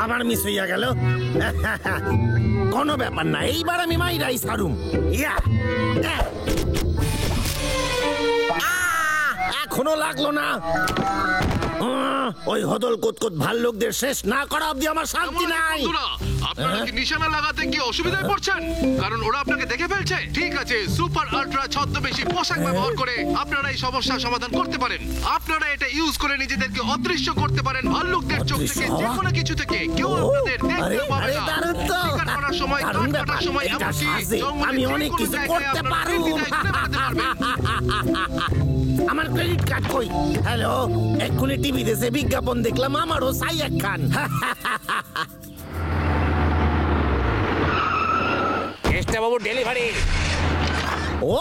আবার মিস হইয়া গেল। কোনো ব্যাপার না, এইবার আমি মাইরাই সারুম। এখনো লাগলো না। ওই হদল কুতকুত ভাল্লুকদের শেষ না করা অব্দি আমার শান্তি নাই। আপনারা কি নিশানা লাগাতে কি অসুবিধায় পড়ছেন? কারণ ওরা আপনাকে দেখে ফেলছে। ঠিক আছে, সুপার আল্ট্রা ছদ্মবেশী পোশাক ব্যবহার করে আপনারা এই সমস্যার সমাধান করতে পারেন। আপনারা এটা ইউজ করে নিজেদেরকে অদৃশ্য করতে পারেন ভাল্লুকদের চোখ থেকে, যে কোনো কিছু থেকে। কেউ আপনাদের দেখতে পাবে না। শিকার করার সময়, কাটার সময় আমি অনেক কিছু করতে পারবো। আমার ক্রেডিট কার্ড কই? হ্যালো, এক্ষুনি টিভি দেশে বিজ্ঞাপন দেখলাম আমারও সাইয়াক খান। বাবু ডেলিভারি। ও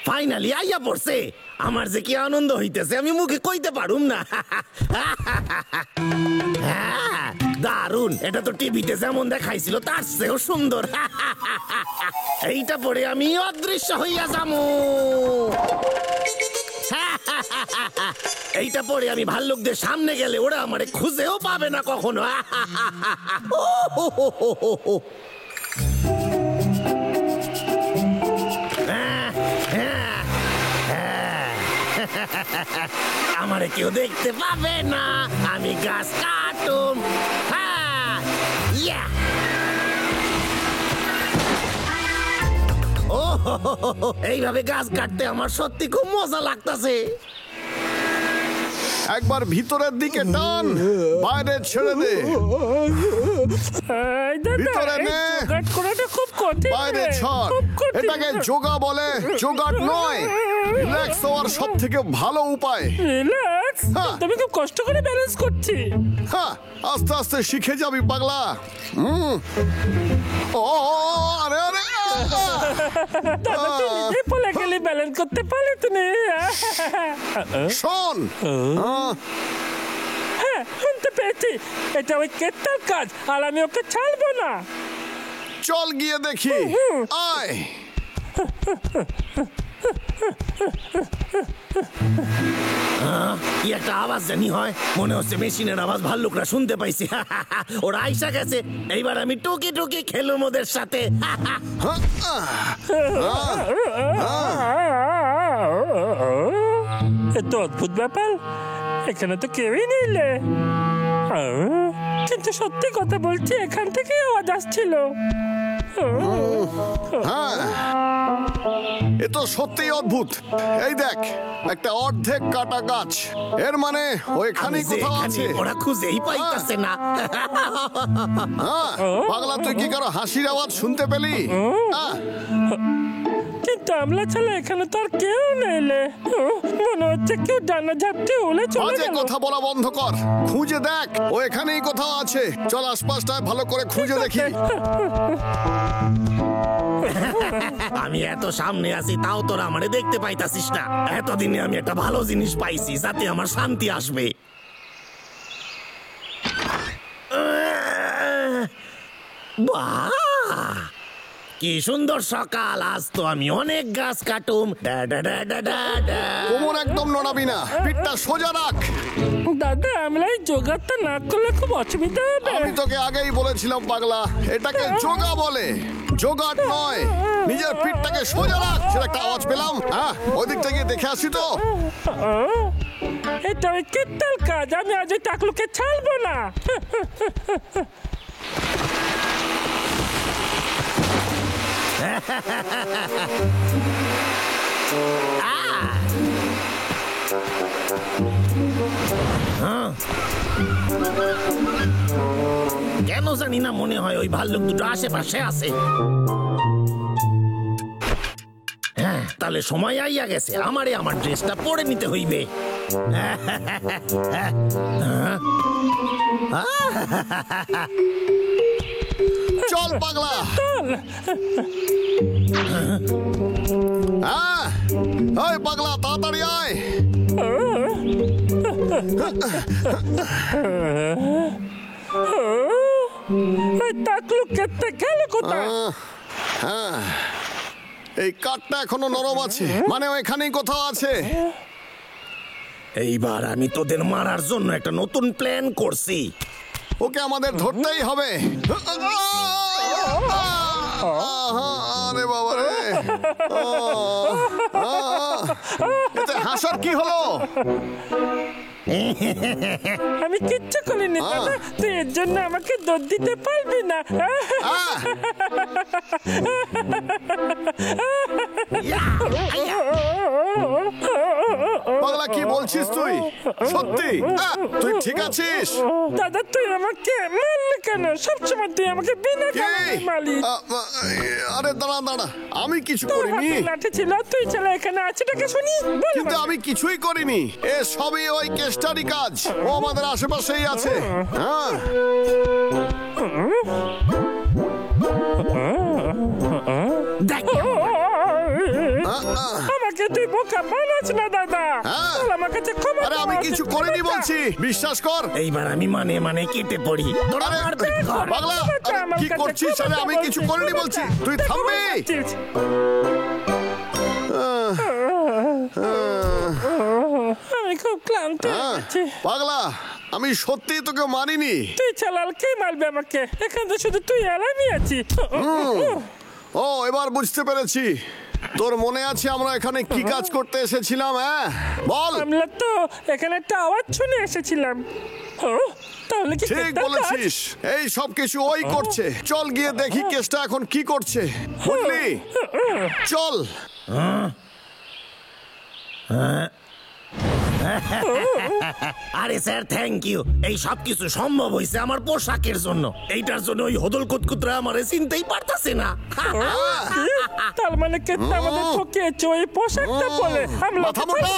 ফাইনালি আইয়া পড়ছে। আমার যে কি আনন্দ হইতেছে আমি মুখে কইতে পারুম না। হ্যাঁ দারুন, এটা তো টিভিতে যেমন দেখাইছিল তার চেয়েও সুন্দর। এইটা পরে আমি অদৃশ্য হইয়া যামু। এইটা পরে আমি ভাল্লুকদের সামনে গেলে ওরা আমারে খুঁজেও পাবে না কখনো। আমারে কেউ দেখতে পাবে না, আমি গাছ কাটুম। ও এইভাবে গাছ কাটতে আমার সত্যি খুব মজা লাগতাছে। একবার ভিতরের দিকে টান, বাইরে ছেড়ে দে। ভিতরে নে, বাইরে ছাড়। এটাকে যোগা বলে, যোগাট নয়। রিল্যাক্স হওয়ার সব থেকে ভালো উপায়। রিল্যাক্স? তুমি খুব কষ্ট করে ব্যালেন্স করছি। হ্যাঁ, আস্তে আস্তে শিখে যাবি পাগলা। ও আরে আরে বলে গেলে ব্যালেন্স করতে পারলে তুমি। শোন, হ্যাঁ শুনতে পেয়েছি, এটা ওই কেতার কাজ, আর আমি ওকে ছাড়বো না। চল গিয়ে দেখি, আয়। কি একটা আওয়াজ জানি হয়, মনে হচ্ছে মেশিনের আওয়াজ ভাল্লুকরা শুনতে পাইছি। ওরা আইসা গেছে, এইবার আমি টুকি টুকি খেলুম ওদের সাথে। এত অদ্ভুত ব্যাপার, এখানে তো কেউই নেইলে। কিন্তু সত্যি কথা বলছি, এখান থেকে আওয়াজ আসছিল। এ তো সত্যিই অদ্ভুত। এই দেখ, একটা অর্ধেক কাটা গাছ। এর মানে ওইখানেই কোথাও আছে। ওরা খুঁজেই পাইতাছে না। পাগলা, তুই কি কারো হাসির আওয়াজ শুনতে পেলি? কিন্তু আমলা ছাড়া এখানে তো আর কেউ নেইলে। মনে হচ্ছে কেউ ডানা ঝাপটে উড়ে চলে গেল। কথা বলা বন্ধ কর, খুঁজে দেখ, ও এখানেই কোথাও আছে। চল আশপাশটায় ভালো করে খুঁজে দেখি। আমি এত সামনে আছি তাও তোরা আমারে দেখতে পাইতাছিস না। এতদিনে আমি একটা ভালো জিনিস পাইছি, যাতে আমার শান্তি আসবে। বাহ, কি সুন্দর সকাল। আজ তো আমি অনেক গাছ কাটুম। কোমর একদম নড়াবি না, পিঠটা সোজা রাখ। দাদা, আমরা এই যোগাটা না করলে খুব অসুবিধা হবে। আমি তোকে আগেই বলেছিলাম পাগলা, এটাকে যোগা বলে, যোগাট নয়। নিজের পিঠটাকে সোজা রাখ। সেটা একটা আওয়াজ পেলাম। হ্যাঁ, ওই দিকটা গিয়ে দেখে আসি তো। এটা ওই কেতাল কাজ, আমি আজ ওই টাকলুকে ছাড়বো না। কেন জানি না মনে হয় ওই ভাল্লুক দুটো আশেপাশে আছে। হ্যাঁ, তাহলে সময় আইয়া গেছে, আমারে আমার ড্রেসটা পরে নিতে হইবে। চল পাগলা। ওই পাগলা, তাড়াতাড়ি আয়। এই কাঠটা এখনো নরম আছে, মানে ওইখানেই কোথাও আছে। এইবার আমি তোদের মারার জন্য একটা নতুন প্ল্যান করছি। ওকে আমাদের ধরতেই হবে। আরে বাবা রে, এতে হাসার কি হলো? আমি কিচ্ছু করিনি দাদা, তুই এর জন্য আমাকে দোষ দিতে পারবি না। পাগলা, কি বলছিস তুই? সত্যি তুই ঠিক আছিস? দাদা তুই আমাকে মারলি কেন? সবসময় তুই আমাকে বিনা কারণে মারলি। আরে দাঁড়া দাঁড়া, আমি কিছু করিনি। লাঠি ছিল, তুই ছেলে এখানে আছিটাকে শুনি। কিন্তু আমি কিছুই করিনি, এ সবই ওই কেষ্টারই কাজ। ও আমাদের আশেপাশেই আছে। হ্যাঁ, আমাকে তুই বোকা বানাস না দাদা। আমার কাছে ক্ষমা। আরে আমি কিছু করিনি বলছি, বিশ্বাস কর। এইবার আমি মানে কেটে পড়ি। পাগলা, কি করছিস? আরে আমি কিছু করিনি বলছি, তুই থামবি? আমি খুব ক্লান্ত। পাগলা, আমি সত্যিই তোকে মারিনি। তুই চালাল, কে মারবে আমাকে? এখানে তো শুধু তুই আর আমি আছি। ও, এবার বুঝতে পেরেছি। তোর মনে আছে আমরা এখানে কি কাজ করতে এসেছিলাম? হ্যাঁ বল। আমরা তো এখানে একটা আওয়াজ শুনে এসেছিলাম। তাহলে কি ঠিক বলেছিস, এই সব কিছু ওই করছে। চল গিয়ে দেখি কেসটা এখন কি করছে, বুঝলি? চল। আরে স্যার, থ্যাংক ইউ। এই সব কিছু সম্ভব হয়েছে আমার পোশাকের জন্য। এইটার জন্য ওই হদল কুতকুতরা আমারে চিনতেই পারতাছে না। তার মানে কেটে আমাদের ঠকিয়েছে ওই পোশাকটা পরে। মাথা মোটা,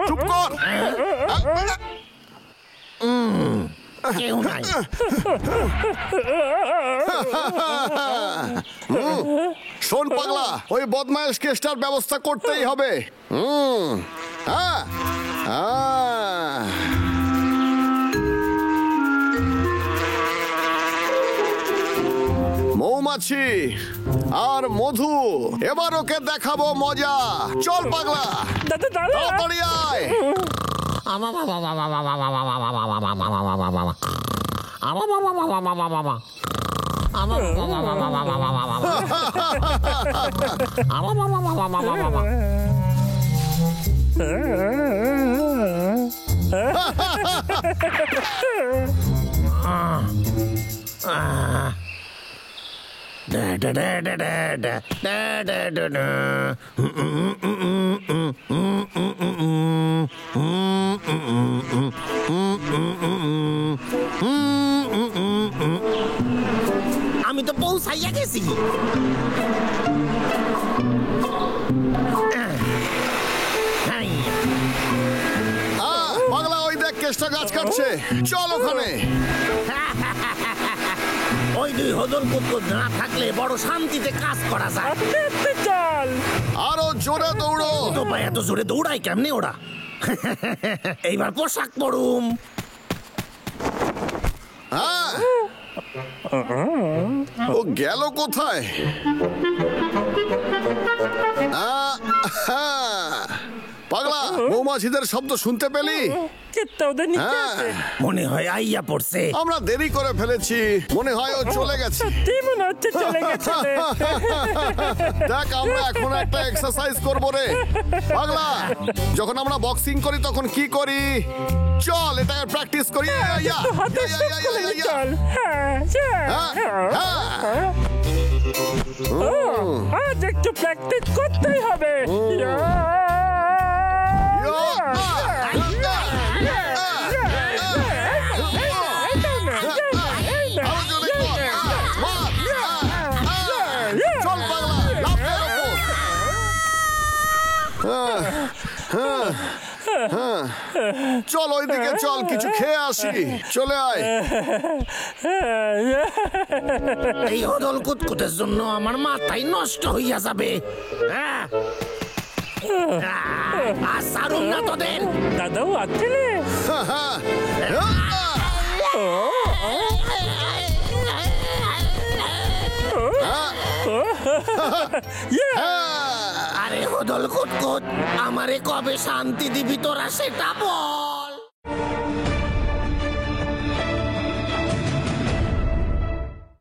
চুপ কর। কেউ নাই। শোন পাগলা, ওই বদমাইশ কেসটার ব্যবস্থা করতেই হবে। মৌমাছি আর মধু, এবার ওকে দেখাবো মজা। চল পাগলা, দাদা দাদা তাড়াতাড়ি আয়। আমি তো পৌঁছাইয়া গেছি। পাগলা, ওই দেখ কেসটা গাছ কাটছে। চল ওখানে। ওই দুই হদল কুতকুত না থাকলে বড় শান্তিতে কাজ করা যায়। চল আরো জোরে দৌড়ো। তো ভাই, এত জোরে দৌড়াই কেমনে ওরা? এইবার পোশাক পরুম। ও গেল কোথায়? পাগলা, মৌমাছিদের শব্দ শুনতে পেলি? মনে হয় আইয়া পড়ছে। আমরা দেরি করে ফেলেছি, মনে হয় ও চলে গেছে। মনে হচ্ছে চলে গেছে। দেখ, আমরা এখন একটা এক্সারসাইজ করবো রে পাগলা। যখন আমরা বক্সিং করি তখন কি করি? চল এটা প্র্যাকটিস করি। আজ একটু প্র্যাকটিস করতেই হবে। চল ওইদিকে চল, কিছু খেয়ে আসি। চলে আয়। এই হদল কুতকুতের জন্য আমার মাথাই নষ্ট হইয়া যাবে। সারুন না তোদের। দাদাও আছে। আরে হদল কুটকুট আমারে কবে শান্তি দিবি তোরা সেটা বল।